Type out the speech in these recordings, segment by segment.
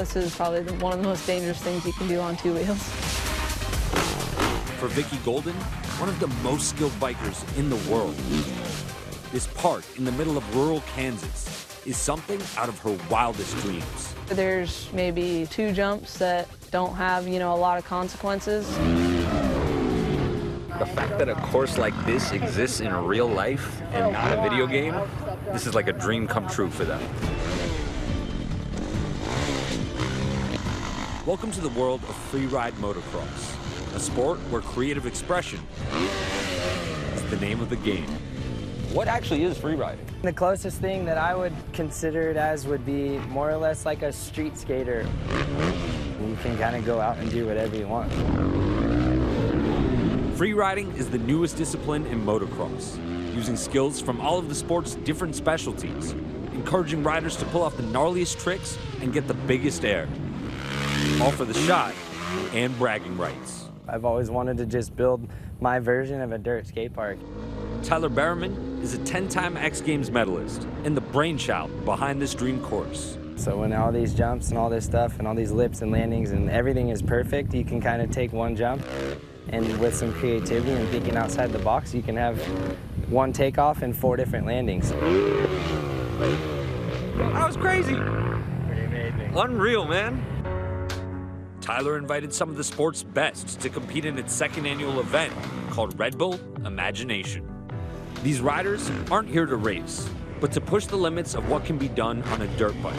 this is probably one of the most dangerous things you can do on two wheels. For Vicki Golden, one of the most skilled bikers in the world, this park in the middle of rural Kansas is something out of her wildest dreams. There's maybe 2 jumps that don't have, a lot of consequences. The fact that a course like this exists in real life and not a video game, this is like a dream come true for them. Welcome to the world of freeride motocross, a sport where creative expression is the name of the game. What actually is freeriding? The closest thing that I would consider it as would be more or less like a street skater. You can kind of go out and do whatever you want. Freeriding is the newest discipline in motocross, using skills from all of the sport's different specialties, encouraging riders to pull off the gnarliest tricks and get the biggest air. All for the shot and bragging rights. I've always wanted to just build my version of a dirt skate park. Tyler Berriman is a 10-time X Games medalist and the brainchild behind this dream course. So when all these jumps and all this stuff and all these lips and landings and everything is perfect, you can kind of take one jump and with some creativity and thinking outside the box, you can have one takeoff and 4 different landings. That was crazy. Pretty amazing. Unreal, man. Tyler invited some of the sport's best to compete in its 2nd annual event called Red Bull Imagination. These riders aren't here to race, but to push the limits of what can be done on a dirt bike,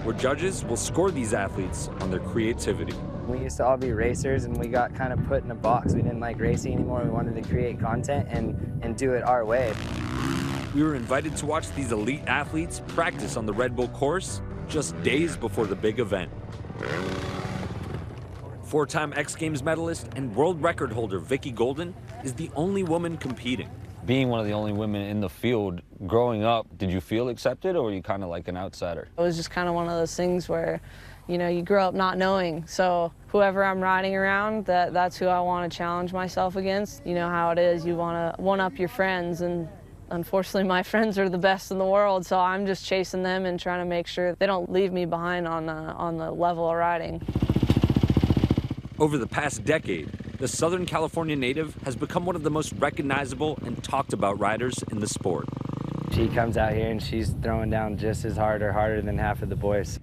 where judges will score these athletes on their creativity. We used to all be racers and we got kind of put in a box. We didn't like racing anymore. We wanted to create content and do it our way. We were invited to watch these elite athletes practice on the Red Bull course just days before the big event. 4-time X Games medalist and world record holder Vicki Golden is the only woman competing. Being one of the only women in the field, growing up, did you feel accepted or were you kind of like an outsider? It was just kind of one of those things where, you grow up not knowing. So whoever I'm riding around, that's who I want to challenge myself against. You know how it is, you want to one-up your friends, and unfortunately my friends are the best in the world, so I'm just chasing them and trying to make sure they don't leave me behind on the level of riding. Over the past decade, the Southern California native has become one of the most recognizable and talked about riders in the sport. She comes out here and she's throwing down just as hard or harder than half of the boys.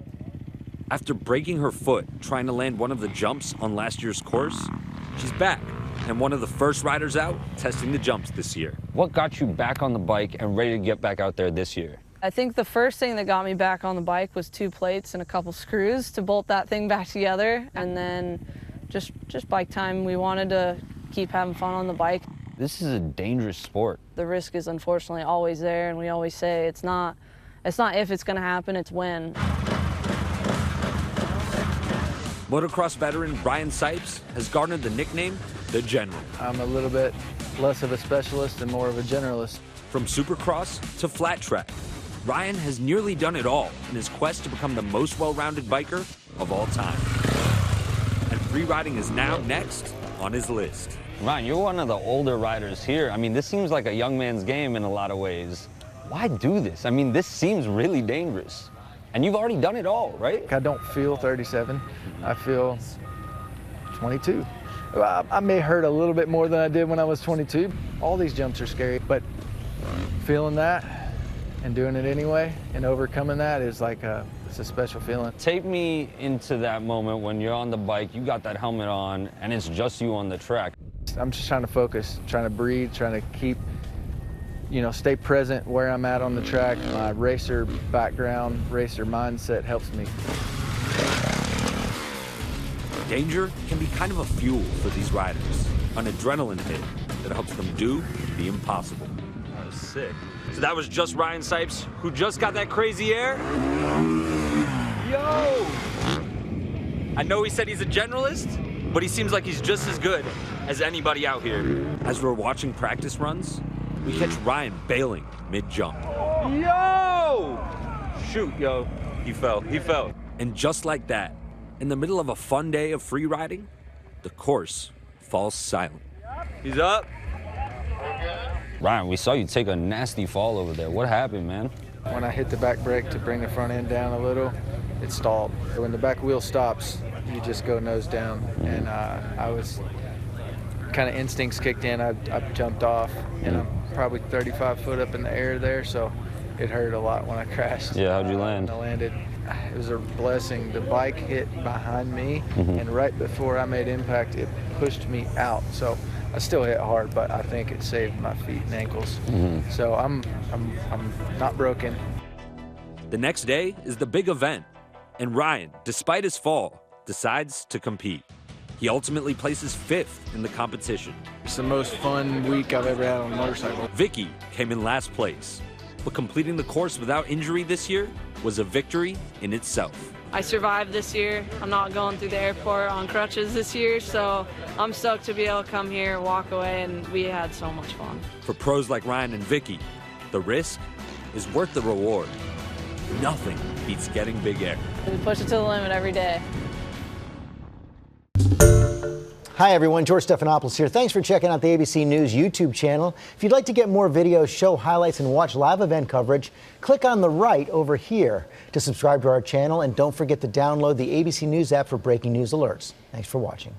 After breaking her foot trying to land one of the jumps on last year's course, she's back and one of the first riders out testing the jumps this year. What got you back on the bike and ready to get back out there this year? I think the first thing that got me back on the bike was 2 plates and a couple screws to bolt that thing back together, and then just bike time. We wanted to keep having fun on the bike. This is a dangerous sport. The risk is unfortunately always there, and we always say it's not if it's going to happen, it's when. Motocross veteran Ryan Sipes has garnered the nickname The General. I'm a little bit less of a specialist and more of a generalist. From supercross to flat track, Ryan has nearly done it all in his quest to become the most well-rounded biker of all time. And freeriding is now next on his list. Ryan, you're one of the older riders here. I mean, this seems like a young man's game in a lot of ways. Why do this? I mean, this seems really dangerous. And you've already done it all, right? I don't feel 37. I feel 22. I may hurt a little bit more than I did when I was 22. All these jumps are scary, but feeling that and doing it anyway and overcoming that is like it's a special feeling. Take me into that moment when you're on the bike, you got that helmet on, and it's just you on the track. I'm just trying to focus, trying to breathe, trying to keep, stay present where I'm at on the track. My racer background, racer mindset helps me. Danger can be kind of a fuel for these riders, an adrenaline hit that helps them do the impossible. That was sick. So that was just Ryan Sipes, who just got that crazy air? Yo! I know he said he's a generalist, but he seems like he's just as good as anybody out here. As we're watching practice runs, we catch Ryan bailing mid-jump. Yo! Shoot, yo. He fell. And just like that, in the middle of a fun day of free riding, the course falls silent. He's up. Ryan, we saw you take a nasty fall over there. What happened, man? When I hit the back brake to bring the front end down a little, it stalled. When the back wheel stops, you just go nose down. And I was kind of instincts kicked in. I jumped off, and I'm probably 35 foot up in the air there, so it hurt a lot when I crashed. Yeah, how'd you land? I landed. It was a blessing. The bike hit behind me, and right before I made impact, it pushed me out. So I still hit hard, but I think it saved my feet and ankles. So I'm not broken. The next day is the big event, and Ryan, despite his fall, decides to compete. He ultimately places 5th in the competition. It's the most fun week I've ever had on a motorcycle. Vicki came in last place, but completing the course without injury this year was a victory in itself. I survived this year. I'm not going through the airport on crutches this year, so I'm stoked to be able to come here, walk away, and we had so much fun. For pros like Ryan and Vicki, the risk is worth the reward. Nothing beats getting big air. We push it to the limit every day. Hi everyone, George Stephanopoulos here. Thanks for checking out the ABC News YouTube channel. If you'd like to get more videos, show highlights, and watch live event coverage, click on the right over here to subscribe to our channel, and don't forget to download the ABC News app for breaking news alerts. Thanks for watching.